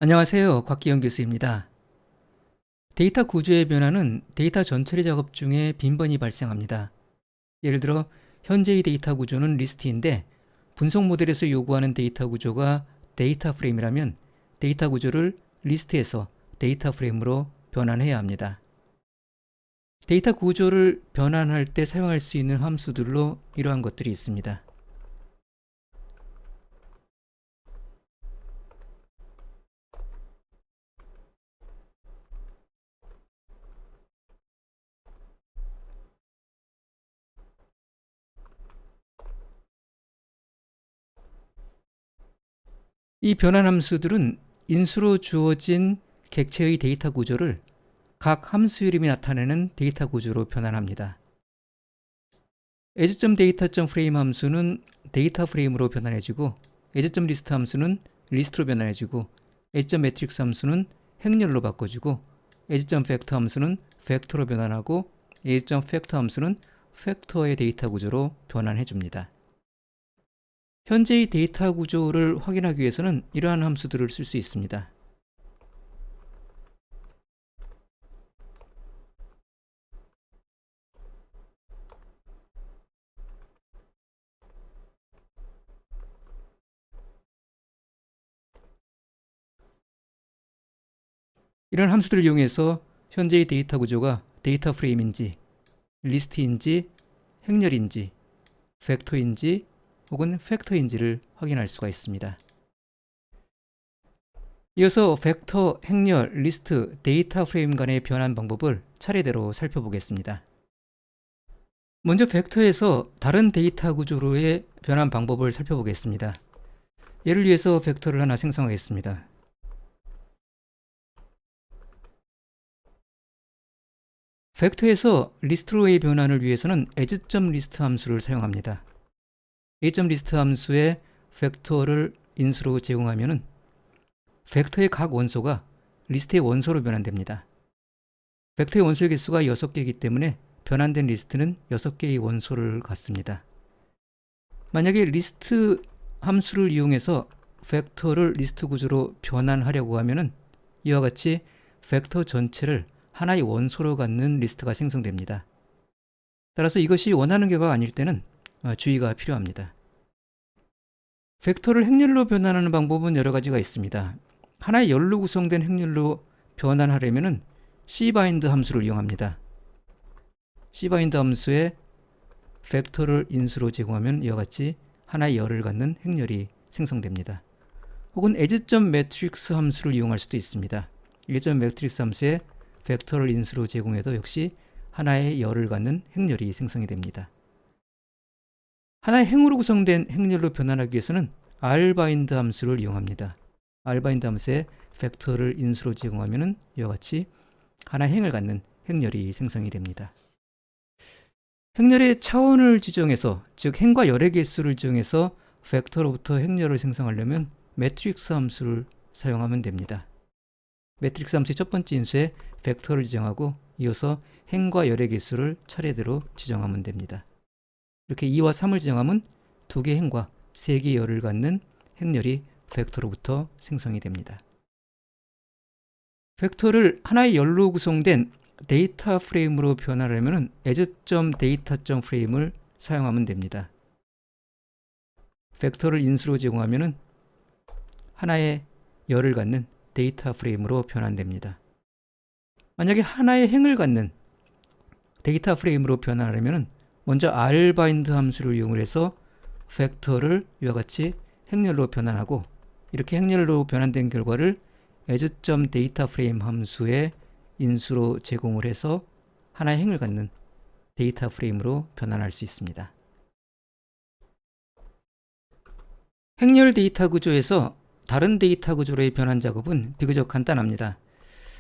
안녕하세요. 곽기영 교수입니다. 데이터 구조의 변화는 데이터 전처리 작업 중에 빈번히 발생합니다. 예를 들어 현재의 데이터 구조는 리스트인데 분석 모델에서 요구하는 데이터 구조가 데이터 프레임이라면 데이터 구조를 리스트에서 데이터 프레임으로 변환해야 합니다. 데이터 구조를 변환할 때 사용할 수 있는 함수들로 이러한 것들이 있습니다. 이 변환 함수들은 인수로 주어진 객체의 데이터 구조를 각 함수 이름이 나타내는 데이터 구조로 변환합니다. as.data.frame 함수는 데이터 프레임으로 변환해주고 as.list 함수는 리스트로 변환해주고 as.matrix 함수는 행렬로 바꿔주고 as.factor 함수는 팩터로 변환하고 as.factor 함수는 팩터의 데이터 구조로 변환해줍니다. 현재의 데이터 구조를 확인하기 위해서는 이러한 함수들을 쓸 수 있습니다. 이런 함수들을 이용해서 현재의 데이터 구조가 데이터 프레임인지 리스트인지 행렬인지 팩터인지 혹은 팩터인지를 확인할 수가 있습니다. 이어서 벡터, 행렬, 리스트, 데이터 프레임 간의 변환 방법을 차례대로 살펴보겠습니다. 먼저 벡터에서 다른 데이터 구조로의 변환 방법을 살펴보겠습니다. 예를 위해서 벡터를 하나 생성하겠습니다. 벡터에서 리스트로의 변환을 위해서는 as.list 함수를 사용합니다. as.list 함수에 벡터를 인수로 제공하면 벡터의 각 원소가 리스트의 원소로 변환됩니다. 벡터의 원소의 개수가 6개이기 때문에 변환된 리스트는 6개의 원소를 갖습니다. 만약에 리스트 함수를 이용해서 벡터를 리스트 구조로 변환하려고 하면 이와 같이 벡터 전체를 하나의 원소로 갖는 리스트가 생성됩니다. 따라서 이것이 원하는 결과가 아닐 때는 주의가 필요합니다. 벡터를 행렬로 변환하는 방법은 여러 가지가 있습니다. 하나의 열로 구성된 행렬로 변환하려면 cbind 함수를 이용합니다. cbind 함수에 벡터를 인수로 제공하면 이와 같이 하나의 열을 갖는 행렬이 생성됩니다. 혹은 as.matrix 함수를 이용할 수도 있습니다. as.matrix 함수에 벡터를 인수로 제공해도 역시 하나의 열을 갖는 행렬이 생성이 됩니다. 하나의 행으로 구성된 행렬로 변환하기 위해서는 rbind 함수를 이용합니다. rbind 함수에 벡터를 인수로 제공하면 이와 같이 하나의 행을 갖는 행렬이 생성이 됩니다. 행렬의 차원을 지정해서, 즉 행과 열의 개수를 지정해서 벡터로부터 행렬을 생성하려면 매트릭스 함수를 사용하면 됩니다. 매트릭스 함수의 첫 번째 인수에 벡터를 지정하고 이어서 행과 열의 개수를 차례대로 지정하면 됩니다. 이렇게 2와 3을 지정하면 2개의 행과 3개의 열을 갖는 행렬이 벡터로부터 생성이 됩니다. 벡터를 하나의 열로 구성된 데이터 프레임으로 변환하려면 as.data.frame을 사용하면 됩니다. 벡터를 인수로 제공하면 하나의 열을 갖는 데이터 프레임으로 변환됩니다. 만약에 하나의 행을 갖는 데이터 프레임으로 변환하려면 먼저 rbind 함수를 이용해서 벡터를 이와 같이 행렬로 변환하고 이렇게 행렬로 변환된 결과를 as.dataframe 함수에 인수로 제공을 해서 하나의 행을 갖는 데이터 프레임으로 변환할 수 있습니다. 행렬 데이터 구조에서 다른 데이터 구조로의 변환 작업은 비교적 간단합니다.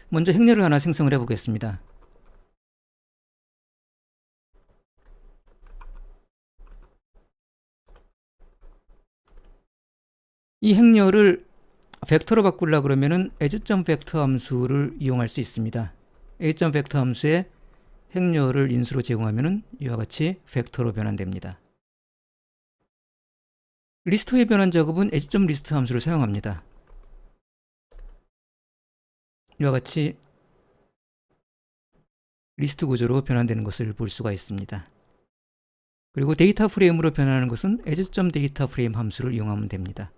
먼저 행렬을 하나 생성을 해보겠습니다. 이 행렬을 벡터로 바꾸려고 그러면은 as.vector 함수를 이용할 수 있습니다. as.vector 함수에 행렬을 인수로 제공하면은 이와 같이 벡터로 변환됩니다. 리스트의 변환 작업은 as.list 함수를 사용합니다. 이와 같이 리스트 구조로 변환되는 것을 볼 수가 있습니다. 그리고 데이터 프레임으로 변환하는 것은 as.dataFrame 함수를 이용하면 됩니다.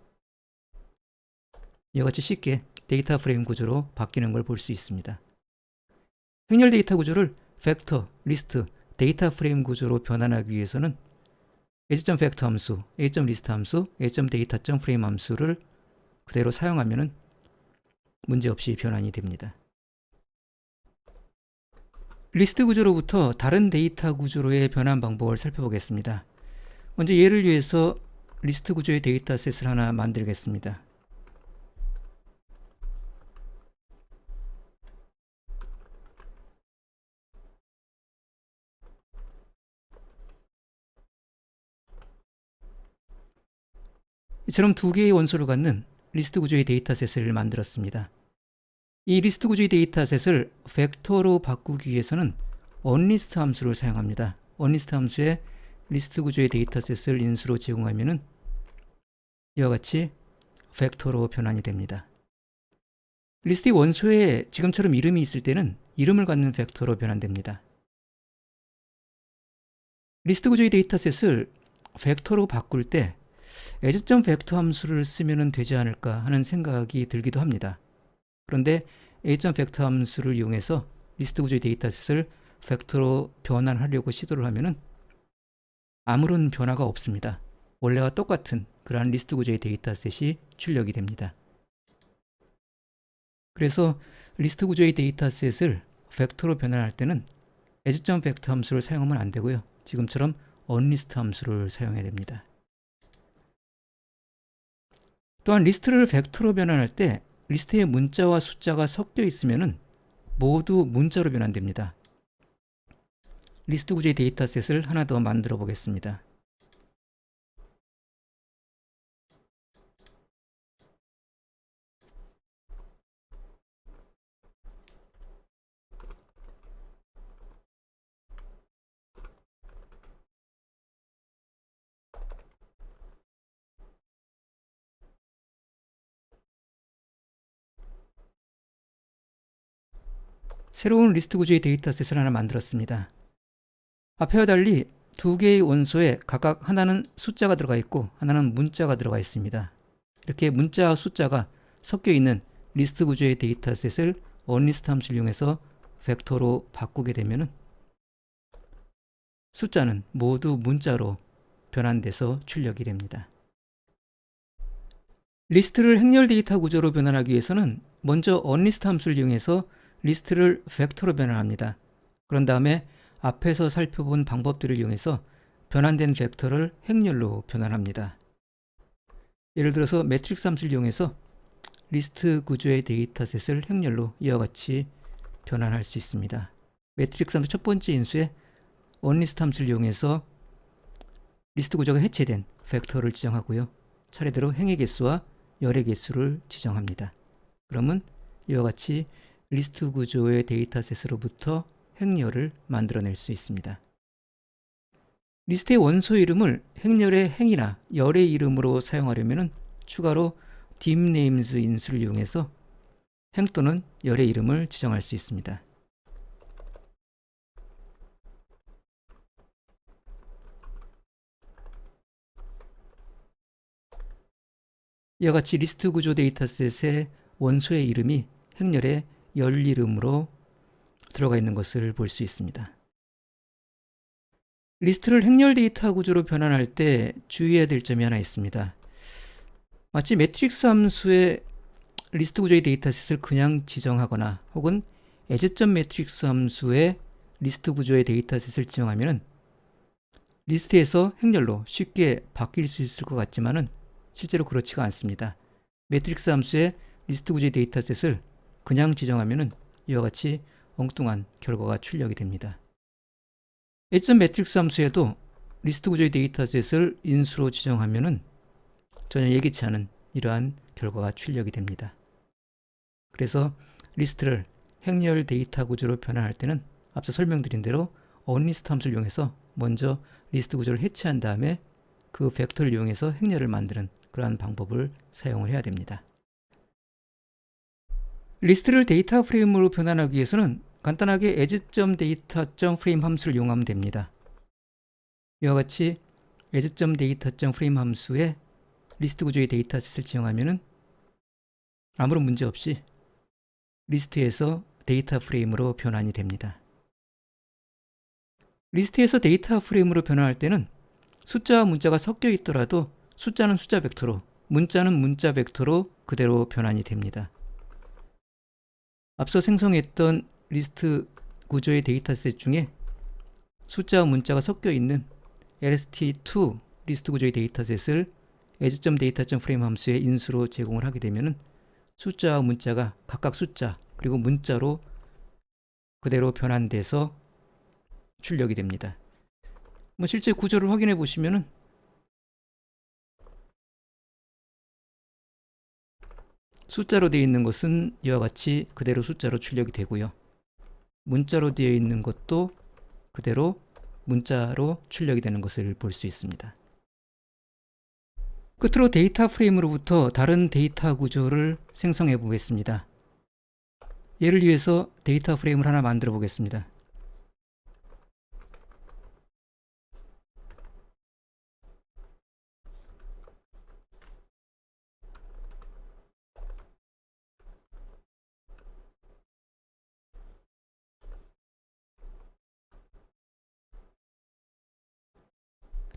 이와 같이 쉽게 데이터 프레임 구조로 바뀌는 걸 볼 수 있습니다. 행렬 데이터 구조를 벡터, 리스트, 데이터 프레임 구조로 변환하기 위해서는 as.factor 함수, a.list 함수, a.data.frame 함수를 그대로 사용하면 문제없이 변환이 됩니다. 리스트 구조로부터 다른 데이터 구조로의 변환 방법을 살펴보겠습니다. 먼저 예를 위해서 리스트 구조의 데이터셋을 하나 만들겠습니다. 이처럼 두 개의 원소를 갖는 리스트 구조의 데이터셋을 만들었습니다. 이 리스트 구조의 데이터셋을 벡터로 바꾸기 위해서는 onList 함수를 사용합니다. onList 함수에 리스트 구조의 데이터셋을 인수로 제공하면 이와 같이 벡터로 변환이 됩니다. 리스트의 원소에 지금처럼 이름이 있을 때는 이름을 갖는 벡터로 변환됩니다. 리스트 구조의 데이터셋을 벡터로 바꿀 때 as.vector 함수를 쓰면 되지 않을까 하는 생각이 들기도 합니다. 그런데 as.vector 함수를 이용해서 리스트 구조의 데이터셋을 벡터로 변환하려고 시도를 하면 아무런 변화가 없습니다. 원래와 똑같은 그러한 리스트 구조의 데이터셋이 출력이 됩니다. 그래서 리스트 구조의 데이터셋을 벡터로 변환할 때는 as.vector 함수를 사용하면 안 되고요. 지금처럼 onList 함수를 사용해야 됩니다. 또한 리스트를 벡터로 변환할 때 리스트에 문자와 숫자가 섞여 있으면 모두 문자로 변환됩니다. 리스트 구조의 데이터셋을 하나 더 만들어 보겠습니다. 새로운 리스트 구조의 데이터셋을 하나 만들었습니다. 앞에와 달리 두 개의 원소에 각각 하나는 숫자가 들어가 있고 하나는 문자가 들어가 있습니다. 이렇게 문자와 숫자가 섞여 있는 리스트 구조의 데이터셋을 onList 함수를 이용해서 벡터로 바꾸게 되면 숫자는 모두 문자로 변환돼서 출력이 됩니다. 리스트를 행렬 데이터 구조로 변환하기 위해서는 먼저 onList 함수를 이용해서 리스트를 벡터로 변환합니다. 그런 다음에 앞에서 살펴본 방법들을 이용해서 변환된 벡터를 행렬로 변환합니다. 예를 들어서 매트릭스 함수를 이용해서 리스트 구조의 데이터셋을 행렬로 이와 같이 변환할 수 있습니다. 매트릭스 함수 첫 번째 인수에 onList 함수를 이용해서 리스트 구조가 해체된 벡터를 지정하고요. 차례대로 행의 개수와 열의 개수를 지정합니다. 그러면 이와 같이 리스트 구조의 데이터셋으로부터 행렬을 만들어낼 수 있습니다. 리스트의 원소 이름을 행렬의 행이나 열의 이름으로 사용하려면 추가로 dimnames 인수를 이용해서 행 또는 열의 이름을 지정할 수 있습니다. 이와 같이 리스트 구조 데이터셋의 원소의 이름이 행렬의 열 이름으로 들어가 있는 것을 볼 수 있습니다. 리스트를 행렬 데이터 구조로 변환할 때 주의해야 될 점이 하나 있습니다. 마치 매트릭스 함수의 리스트 구조의 데이터셋을 그냥 지정하거나 혹은 as.matrix 함수의 리스트 구조의 데이터셋을 지정하면 리스트에서 행렬로 쉽게 바뀔 수 있을 것 같지만은 실제로 그렇지가 않습니다. 매트릭스 함수의 리스트 구조의 데이터셋을 그냥 지정하면 이와 같이 엉뚱한 결과가 출력이 됩니다. as.matrix 함수에도 리스트 구조의 데이터셋을 인수로 지정하면 전혀 예기치 않은 이러한 결과가 출력이 됩니다. 그래서 리스트를 행렬 데이터 구조로 변환할 때는 앞서 설명드린 대로 onList 함수를 이용해서 먼저 리스트 구조를 해체한 다음에 그 벡터를 이용해서 행렬을 만드는 그러한 방법을 사용을 해야 됩니다. 리스트를 데이터 프레임으로 변환하기 위해서는 간단하게 as.data.frame 함수를 이용하면 됩니다. 이와 같이 as.data.frame 함수에 리스트 구조의 데이터셋을 지정하면은 아무런 문제 없이 리스트에서 데이터 프레임으로 변환이 됩니다. 리스트에서 데이터 프레임으로 변환할 때는 숫자와 문자가 섞여 있더라도 숫자는 숫자 벡터로, 문자는 문자 벡터로 그대로 변환이 됩니다. 앞서 생성했던 리스트 구조의 데이터셋 중에 숫자와 문자가 섞여 있는 lst2 리스트 구조의 데이터셋을 as.data.frame 함수의 인수로 제공을 하게 되면 숫자와 문자가 각각 숫자 그리고 문자로 그대로 변환돼서 출력이 됩니다. 실제 구조를 확인해 보시면은 숫자로 되어 있는 것은 이와 같이 그대로 숫자로 출력이 되고요. 문자로 되어 있는 것도 그대로 문자로 출력이 되는 것을 볼 수 있습니다. 끝으로 데이터 프레임으로부터 다른 데이터 구조를 생성해 보겠습니다. 예를 위해서 데이터 프레임을 하나 만들어 보겠습니다.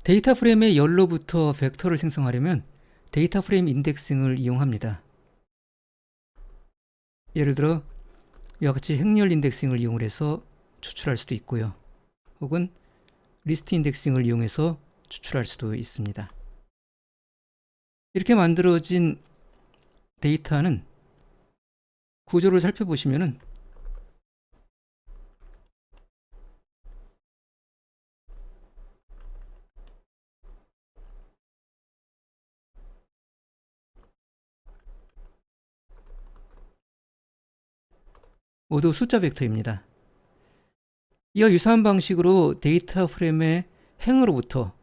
데이터 프레임의 열로부터 벡터를 생성하려면 데이터 프레임 인덱싱을 이용합니다. 예를 들어 이와 같이 행렬 인덱싱을 이용해서 추출할 수도 있고요. 혹은 리스트 인덱싱을 이용해서 추출할 수도 있습니다. 이렇게 만들어진 데이터는 구조를 살펴보시면은 모두 숫자 벡터입니다. 이와 유사한 방식으로 데이터 프레임의 행으로부터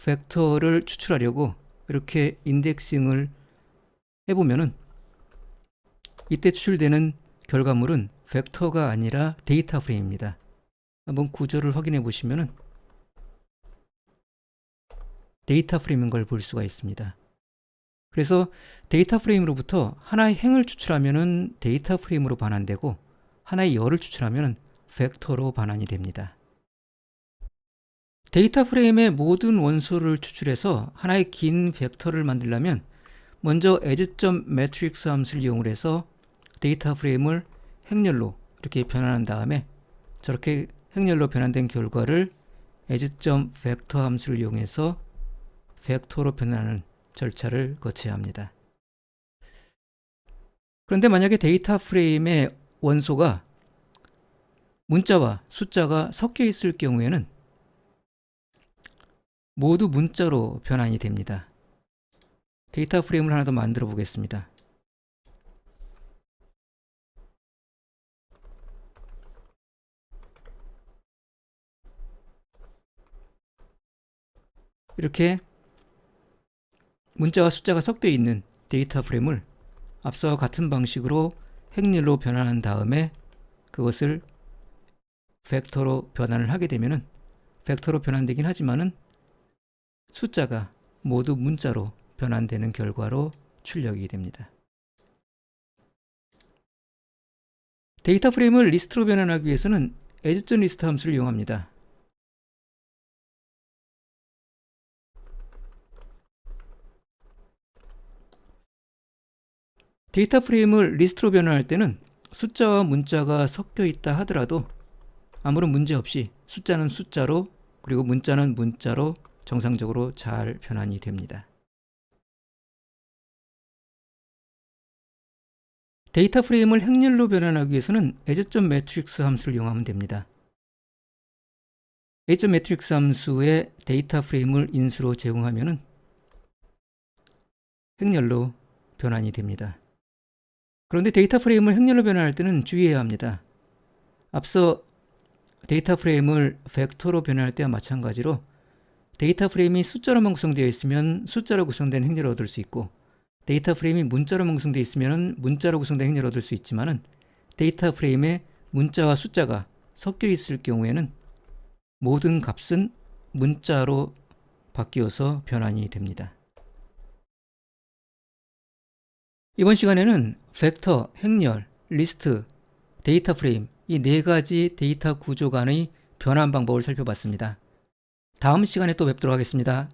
벡터를 추출하려고 이렇게 인덱싱을 해보면은 이때 추출되는 결과물은 벡터가 아니라 데이터 프레임입니다. 한번 구조를 확인해 보시면은 데이터 프레임인 걸 볼 수가 있습니다. 그래서 데이터 프레임으로부터 하나의 행을 추출하면은 데이터 프레임으로 반환되고 하나의 열을 추출하면 벡터로 반환이 됩니다. 데이터 프레임의 모든 원소를 추출해서 하나의 긴 벡터를 만들려면 먼저 as.matrix 함수를 이용해서 데이터 프레임을 행렬로 이렇게 변환한 다음에 저렇게 행렬로 변환된 결과를 as.vector 함수를 이용해서 벡터로 변환하는 절차를 거쳐야 합니다. 그런데 만약에 데이터 프레임의 원소가 문자와 숫자가 섞여 있을 경우에는 모두 문자로 변환이 됩니다. 데이터 프레임을 하나 더 만들어 보겠습니다. 이렇게 문자와 숫자가 섞여 있는 데이터 프레임을 앞서와 같은 방식으로 행렬로 변환한 다음에 그것을 벡터로 변환을 하게 되면은 벡터로 변환되긴 하지만은 숫자가 모두 문자로 변환되는 결과로 출력이 됩니다. 데이터 프레임을 리스트로 변환하기 위해서는 as.list 함수를 이용합니다. 데이터 프레임을 리스트로 변환할 때는 숫자와 문자가 섞여 있다 하더라도 아무런 문제 없이 숫자는 숫자로 그리고 문자는 문자로 정상적으로 잘 변환이 됩니다. 데이터 프레임을 행렬로 변환하기 위해서는 as.matrix 함수를 이용하면 됩니다. as.matrix 함수에 데이터 프레임을 인수로 제공하면 행렬로 변환이 됩니다. 그런데 데이터 프레임을 행렬로 변환할 때는 주의해야 합니다. 앞서 데이터 프레임을 벡터로 변환할 때와 마찬가지로 데이터 프레임이 숫자로만 구성되어 있으면 숫자로 구성된 행렬을 얻을 수 있고 데이터 프레임이 문자로 구성되어 있으면 문자로 구성된 행렬을 얻을 수 있지만은 데이터 프레임에 문자와 숫자가 섞여 있을 경우에는 모든 값은 문자로 바뀌어서 변환이 됩니다. 이번 시간에는 벡터, 행렬, 리스트, 데이터 프레임 이 네 가지 데이터 구조 간의 변환 방법을 살펴봤습니다. 다음 시간에 또 뵙도록 하겠습니다.